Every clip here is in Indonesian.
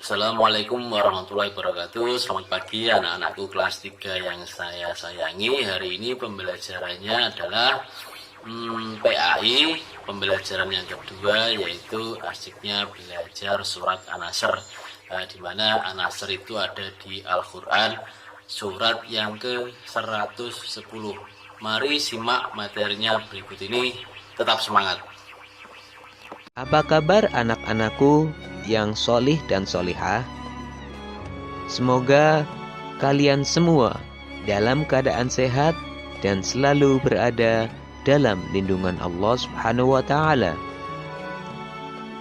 Assalamualaikum warahmatullahi wabarakatuh. Selamat pagi anak-anakku kelas 3 yang saya sayangi. Hari ini pembelajarannya adalah PAI. Pembelajaran yang kedua yaitu asyiknya belajar surat An-Nasr, di mana An-Nasr itu ada di Al-Quran, surat yang ke-110. Mari simak materinya berikut ini. Tetap semangat. Apa kabar anak-anakku yang solih dan solihah? Semoga kalian semua dalam keadaan sehat dan selalu berada dalam lindungan Allah Subhanahu wa Ta'ala.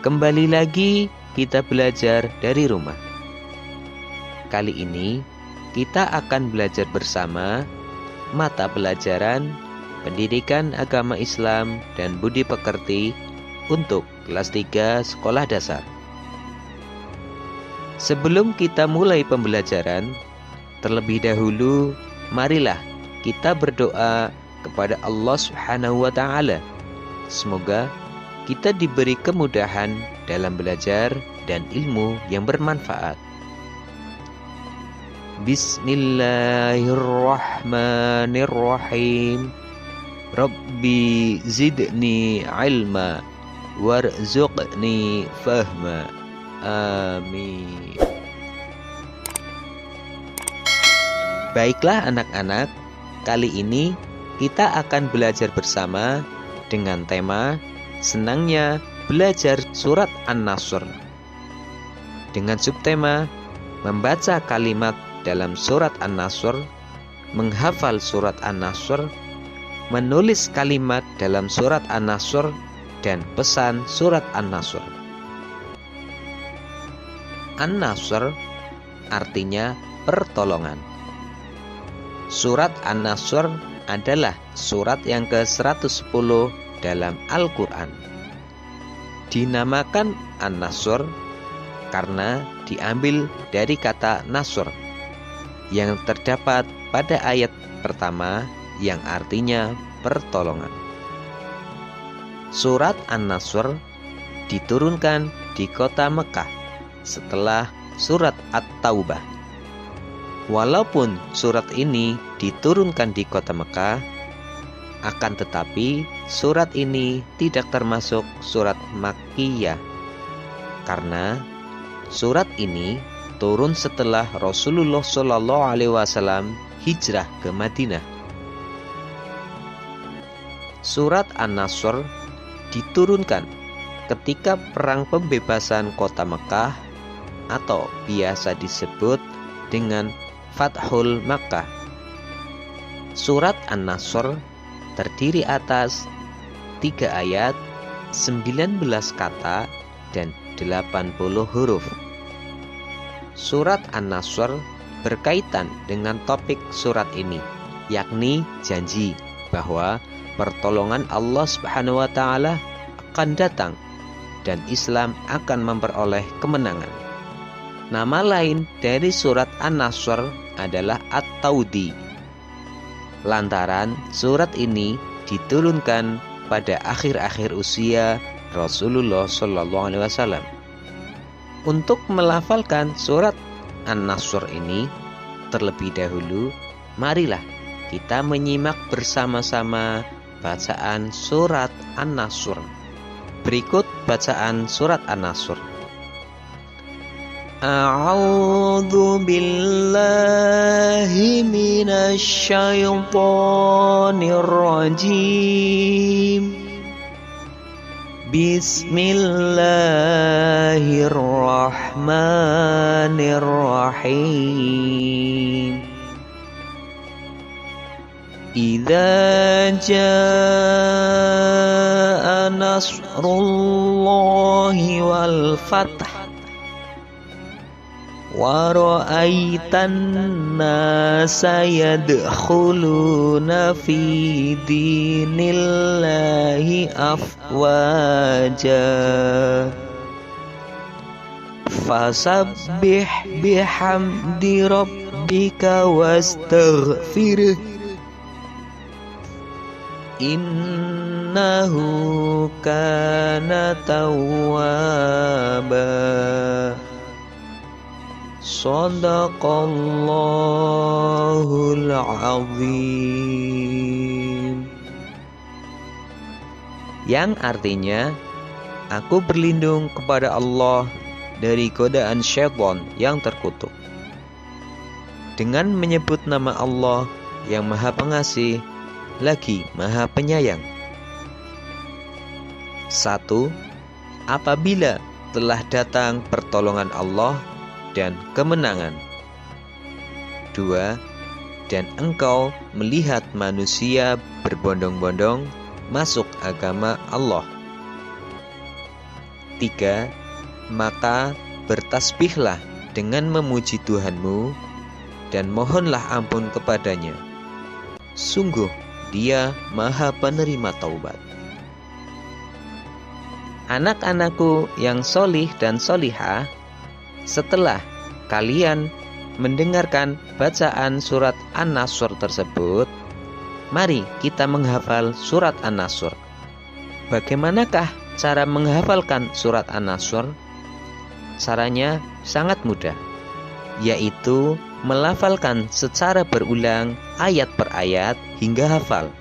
Kembali lagi kita belajar dari rumah. Kali ini kita akan belajar bersama mata pelajaran Pendidikan Agama Islam dan Budi Pekerti untuk kelas 3 sekolah dasar. Sebelum kita mulai pembelajaran, terlebih dahulu marilah kita berdoa kepada Allah Subhanahu wa Ta'ala. Semoga kita diberi kemudahan dalam belajar dan ilmu yang bermanfaat. Bismillahirrahmanirrahim. Rabbi zidni ilma warzuqni fahma. Amin. Baiklah anak-anak, kali ini kita akan belajar bersama dengan tema senangnya belajar surat An-Nasr, dengan subtema membaca kalimat dalam surat An-Nasr, menghafal surat An-Nasr, menulis kalimat dalam surat An-Nasr, dan pesan surat An-Nasr. An-Nasr artinya pertolongan. Surat An-Nasr adalah surat yang ke-110 dalam Al-Quran. Dinamakan An-Nasr karena diambil dari kata Nasr yang terdapat pada ayat pertama yang artinya pertolongan. Surat An-Nasr diturunkan di kota Mekah setelah surat At-Taubah. Walaupun surat ini diturunkan di kota Mekah, akan tetapi surat ini tidak termasuk surat Makkiyah karena surat ini turun setelah Rasulullah SAW hijrah ke Madinah. Surat An-Nasr diturunkan ketika perang pembebasan kota Mekah atau biasa disebut dengan Fathul Makkah. Surat An-Nasr terdiri atas 3 ayat, 19 kata, dan 80 huruf. Surat An-Nasr berkaitan dengan topik surat ini, yakni janji bahwa pertolongan Allah Subhanahu wa Ta'ala akan datang dan Islam akan memperoleh kemenangan. Nama lain dari surat An-Nasr adalah At-Taudi. Lantaran surat ini diturunkan pada akhir-akhir usia Rasulullah SAW. Untuk melafalkan surat An-Nasr ini terlebih dahulu, marilah kita menyimak bersama-sama bacaan surat An-Nasr. Berikut bacaan surat An-Nasr. A'udzu billahi minasy syaithanir rajim. Bismillahirrahmanirrahim. Idza jaa nasrullahi wal fath wa ra'aitan nasa yadkhuluna fi dinillahi afwaja fasabbih bihamdi rabbika wastaghfirh innahu kana tawwaba. Shadaqallahul azim. Yang artinya, aku berlindung kepada Allah dari godaan syaitan yang terkutuk. Dengan menyebut nama Allah yang Maha Pengasih lagi Maha Penyayang. 1. Apabila telah datang pertolongan Allah dan kemenangan. 2. Dan engkau melihat manusia berbondong-bondong masuk agama Allah. 3. Maka bertasbihlah dengan memuji Tuhanmu dan mohonlah ampun kepadanya. Sungguh Dia Maha Penerima Taubat. Anak-anakku yang solih dan solihah, setelah kalian mendengarkan bacaan surat An-Nasr tersebut, mari kita menghafal surat An-Nasr. Bagaimanakah cara menghafalkan surat An-Nasr? Caranya sangat mudah, yaitu melafalkan secara berulang ayat per ayat hingga hafal,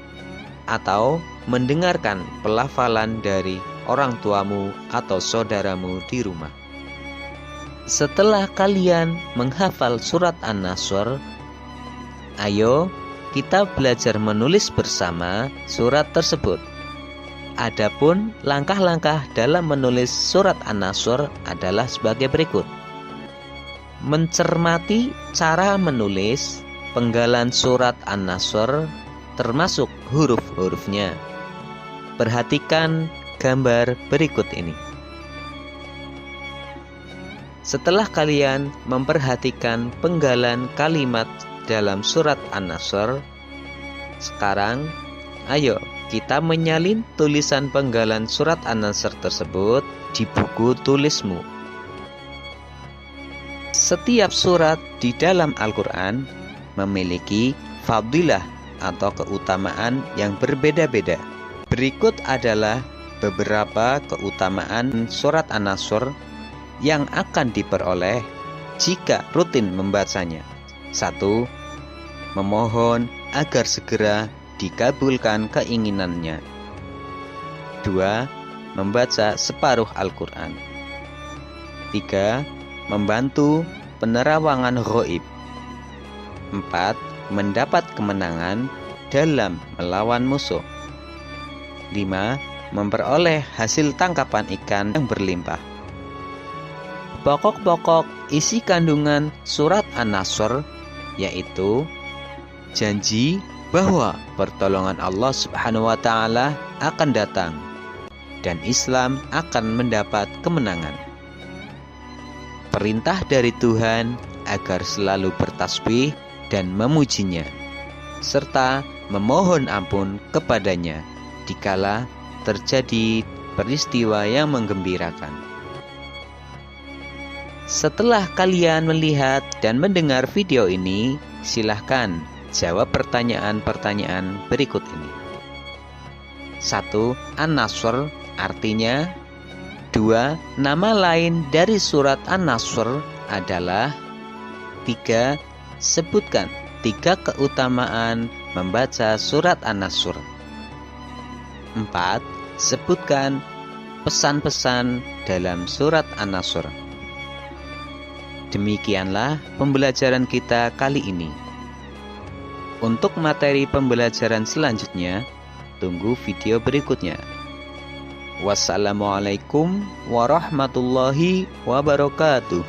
atau mendengarkan pelafalan dari orang tuamu atau saudaramu di rumah. Setelah kalian menghafal surat An-Nasr, ayo kita belajar menulis bersama surat tersebut. Adapun langkah-langkah dalam menulis surat An-Nasr adalah sebagai berikut. Mencermati cara menulis penggalan surat An-Nasr termasuk huruf-hurufnya. Perhatikan gambar berikut ini. Setelah kalian memperhatikan penggalan kalimat dalam surat An-Nasr, sekarang ayo kita menyalin tulisan penggalan surat An-Nasr tersebut di buku tulismu. Setiap surat di dalam Al-Quran memiliki fadilah atau keutamaan yang berbeda-beda. Berikut adalah beberapa keutamaan surat An-Nasr yang akan diperoleh jika rutin membacanya. 1. Memohon agar segera dikabulkan keinginannya. 2. Membaca separuh Al-Quran. 3. Membantu penerawangan ghaib. 4. Mendapat kemenangan dalam melawan musuh. 5. Memperoleh hasil tangkapan ikan yang berlimpah. Pokok-pokok isi kandungan surat An-Nasr yaitu janji bahwa pertolongan Allah Subhanahu wa Ta'ala akan datang dan Islam akan mendapat kemenangan. Perintah dari Tuhan agar selalu bertasbih dan memujinya, serta memohon ampun kepadanya dikala terjadi peristiwa yang menggembirakan. Setelah kalian melihat dan mendengar video ini, silahkan jawab pertanyaan-pertanyaan berikut ini. 1. An-Nasr artinya. 2. Nama lain dari surat An-Nasr adalah. 3. Sebutkan 3 keutamaan membaca surat An-Nasr. 4. Sebutkan pesan-pesan dalam surat An-Nasr. Demikianlah pembelajaran kita kali ini. Untuk materi pembelajaran selanjutnya, tunggu video berikutnya. Wassalamualaikum warahmatullahi wabarakatuh.